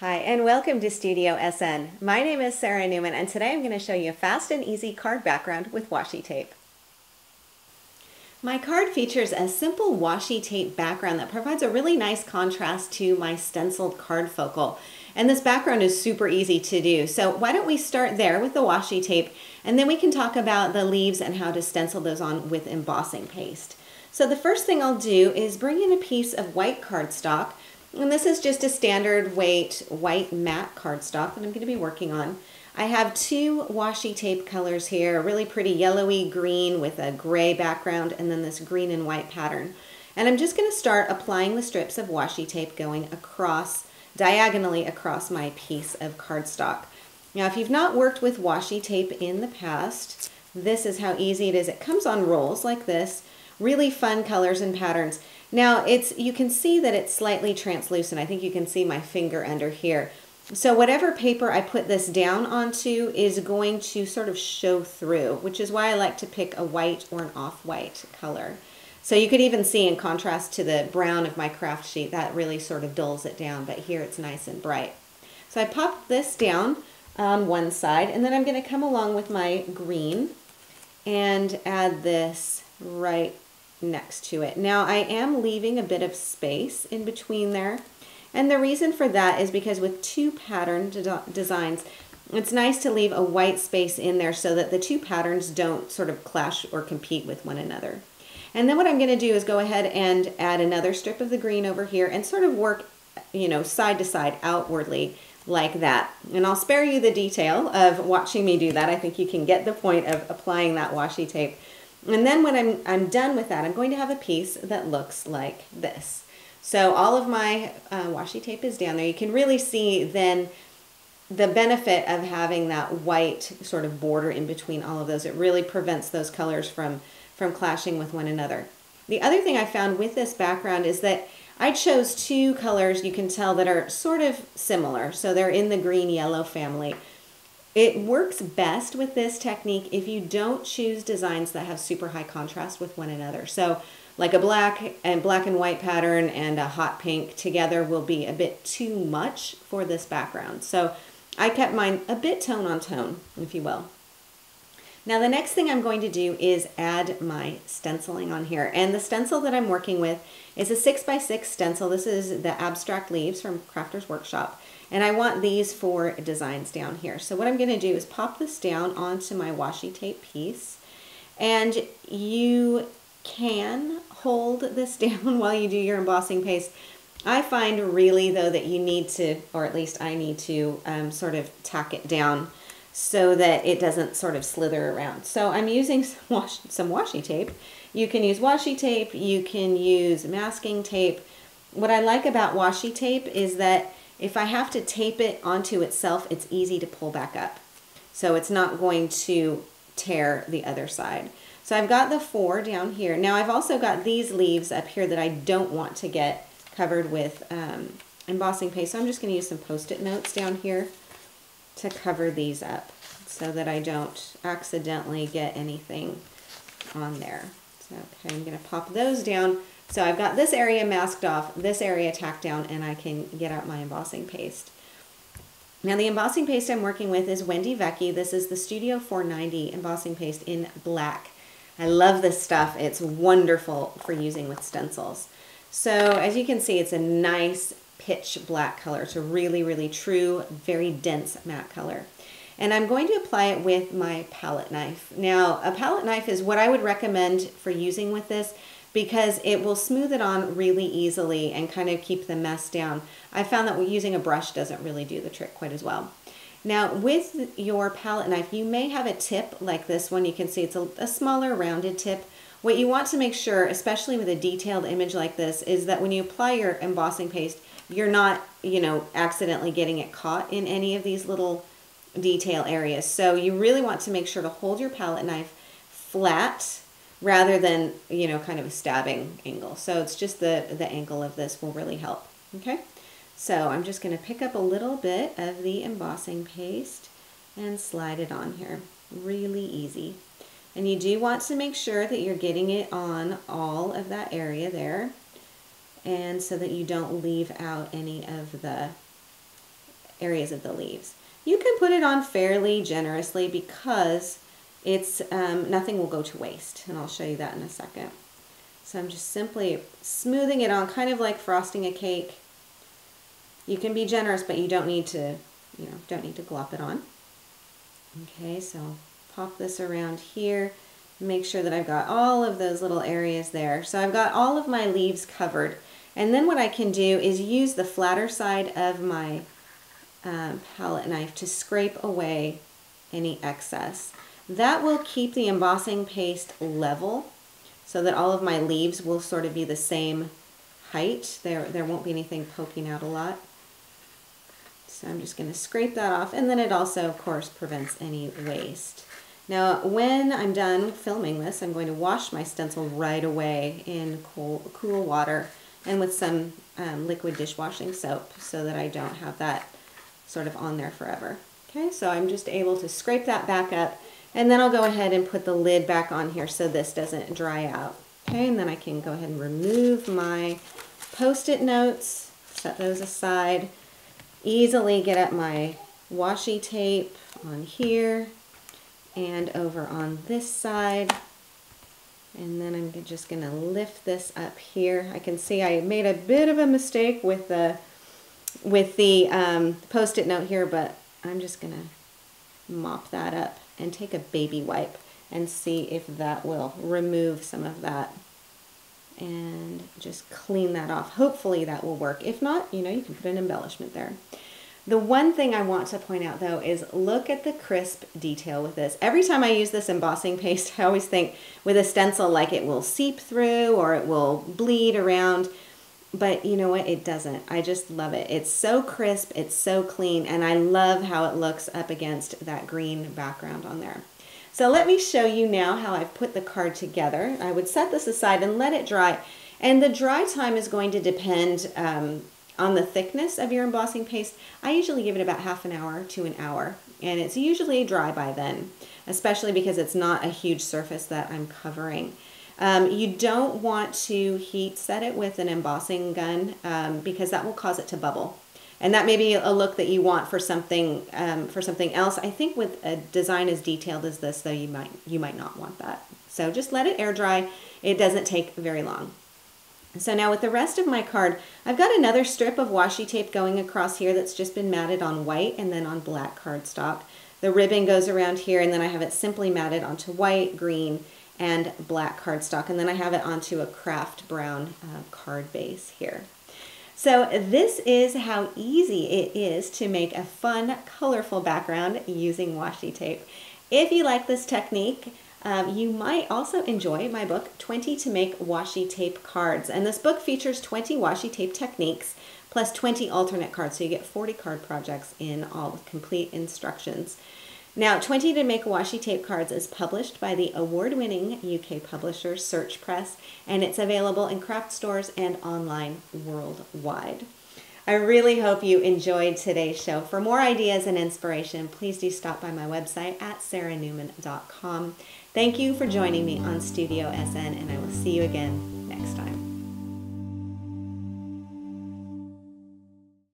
Hi, and welcome to Studio SN. My name is Sara Naumann, and today I'm going to show you a fast and easy card background with washi tape. My card features a simple washi tape background that provides a really nice contrast to my stenciled card focal. And this background is super easy to do. So why don't we start there with the washi tape, and then we can talk about the leaves and how to stencil those on with embossing paste. So the first thing I'll do is bring in a piece of white cardstock. And this is just a standard weight white matte cardstock that I'm going to be working on. I have two washi tape colors here, a really pretty yellowy green with a gray background, and then this green and white pattern. And I'm just going to start applying the strips of washi tape going across, diagonally across my piece of cardstock. Now, if you've not worked with washi tape in the past, this is how easy it is. It comes on rolls like this, really fun colors and patterns. Now you can see that it's slightly translucent. I think you can see my finger under here. So whatever paper I put this down onto is going to sort of show through, which is why I like to pick a white or an off-white color. So you could even see, in contrast to the brown of my craft sheet, that really sort of dulls it down, but here it's nice and bright. So I pop this down on one side, and then I'm going to come along with my green and add this right next to it. Now I am leaving a bit of space in between there, and the reason for that is because with two pattern designs, it's nice to leave a white space in there so that the two patterns don't sort of clash or compete with one another. And then what I'm going to do is go ahead and add another strip of the green over here and sort of work, side to side outwardly like that. And I'll spare you the detail of watching me do that. I think you can get the point of applying that washi tape. And then when I'm done with that, I'm going to have a piece that looks like this. So all of my washi tape is down there. You can really see then the benefit of having that white sort of border in between all of those. It really prevents those colors from clashing with one another. The other thing I found with this background is that I chose two colors, you can tell, that are sort of similar. So they're in the green-yellow family. It works best with this technique if you don't choose designs that have super high contrast with one another. So like a black and white pattern and a hot pink together will be a bit too much for this background. So I kept mine a bit tone on tone, if you will. Now the next thing I'm going to do is add my stenciling on here. And the stencil that I'm working with is a 6x6 stencil. This is the Abstract Leaves from Crafter's Workshop. And I want these four designs down here. So what I'm going to do is pop this down onto my washi tape piece. And you can hold this down while you do your embossing paste. I find really, though, that you need to, or at least I need to, sort of tack it down so that it doesn't sort of slither around. So I'm using some washi tape. You can use washi tape, you can use masking tape. What I like about washi tape is that if I have to tape it onto itself, it's easy to pull back up. So it's not going to tear the other side. So I've got the four down here. Now I've also got these leaves up here that I don't want to get covered with embossing paste. So I'm just going to use some Post-it notes down here to cover these up so that I don't accidentally get anything on there. So, okay, I'm going to pop those down. So I've got this area masked off, this area tacked down, and I can get out my embossing paste. Now the embossing paste I'm working with is Wendy Vecchi. This is the Studio 490 embossing paste in black. I love this stuff. It's wonderful for using with stencils. So as you can see, it's a nice pitch black color. It's a really, really true, very dense matte color. And I'm going to apply it with my palette knife. Now a palette knife is what I would recommend for using with this, because it will smooth it on really easily and kind of keep the mess down. I found that using a brush doesn't really do the trick quite as well. Now with your palette knife, you may have a tip like this one. You can see it's a smaller rounded tip. What you want to make sure, especially with a detailed image like this, is that when you apply your embossing paste, you're not, accidentally getting it caught in any of these little detail areas. So you really want to make sure to hold your palette knife flat rather than, kind of a stabbing angle. So it's just the angle of this will really help. Okay, so I'm just going to pick up a little bit of the embossing paste and slide it on here. Really easy. And you do want to make sure that you're getting it on all of that area there, and so that you don't leave out any of the areas of the leaves. You can put it on fairly generously because it's nothing will go to waste, and I'll show you that in a second. So I'm just simply smoothing it on, kind of like frosting a cake. You can be generous, but you don't need to, don't need to glop it on. Okay, so pop this around here. Make sure that I've got all of those little areas there. So I've got all of my leaves covered. And then what I can do is use the flatter side of my palette knife to scrape away any excess. That will keep the embossing paste level so that all of my leaves will sort of be the same height. There won't be anything poking out a lot. So I'm just going to scrape that off, and then it also, of course, prevents any waste. Now, when I'm done filming this, I'm going to wash my stencil right away in cool water and with some liquid dishwashing soap so that I don't have that sort of on there forever. Okay, so I'm just able to scrape that back up, and then I'll go ahead and put the lid back on here so this doesn't dry out. Okay, and then I can go ahead and remove my Post-it notes, set those aside, easily get at my washi tape on here and over on this side. And then I'm just going to lift this up here. I can see I made a bit of a mistake with the Post-it note here, but I'm just going to mop that up and take a baby wipe and see if that will remove some of that and just clean that off. Hopefully that will work. If not, you can put an embellishment there. The one thing I want to point out though is look at the crisp detail with this. Every time I use this embossing paste, I always think with a stencil like it will seep through or it will bleed around, but you know what? It doesn't. I just love it. It's so crisp, it's so clean, and I love how it looks up against that green background on there. So let me show you now how I've put the card together. I would set this aside and let it dry, and the dry time is going to depend on the thickness of your embossing paste. I usually give it about half an hour to an hour, and it's usually dry by then, especially because it's not a huge surface that I'm covering. You don't want to heat set it with an embossing gun because that will cause it to bubble. And that may be a look that you want for something else. I think with a design as detailed as this, though, you might not want that. So just let it air dry. It doesn't take very long. So now with the rest of my card, I've got another strip of washi tape going across here that's just been matted on white and then on black cardstock. The ribbon goes around here, and then I have it simply matted onto white, green, and black cardstock, and then I have it onto a craft brown card base here. So this is how easy it is to make a fun, colorful background using washi tape. If you like this technique, you might also enjoy my book, 20 to Make Washi Tape Cards. And this book features 20 washi tape techniques plus 20 alternate cards. So you get 40 card projects in all with complete instructions. Now, 20 to Make Washi Tape Cards is published by the award-winning UK publisher Search Press, and it's available in craft stores and online worldwide. I really hope you enjoyed today's show. For more ideas and inspiration, please do stop by my website at saranaumann.com. Thank you for joining me on Studio SN, and I will see you again next time.